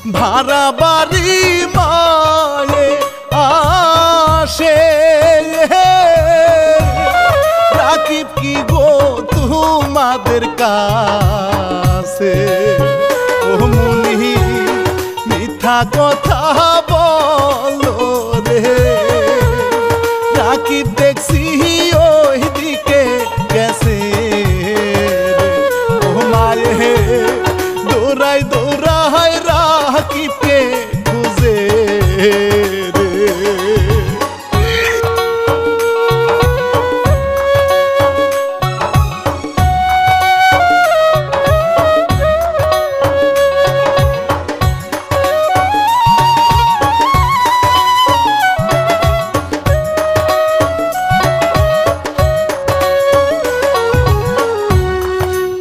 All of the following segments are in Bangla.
ভাড়া বাড়ি মায়ে আসে রাকিব কি গো তোমাদের কাছে ও মুনি মিথ্যা কথা বলো রে রাকিব দেখছি ওই দিকে গেছে ও মায়ে দৌড়াই দৌড়াই রাকিবকে খুঁজে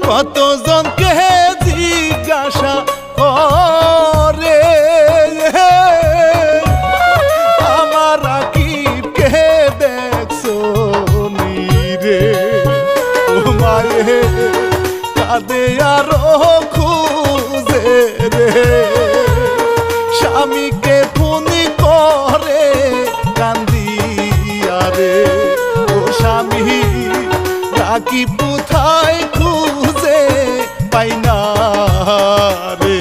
কতজনকে জিজ্ঞাসা করে আমার রাকিবকে দেখছো নি রে ও মায়ে কাঁদে আরো খুঁজে রে স্বামীকে ফোন করে কান্দিয়া রে ও স্বামী রাকিব কোথায় খুঁজে পাই না রে।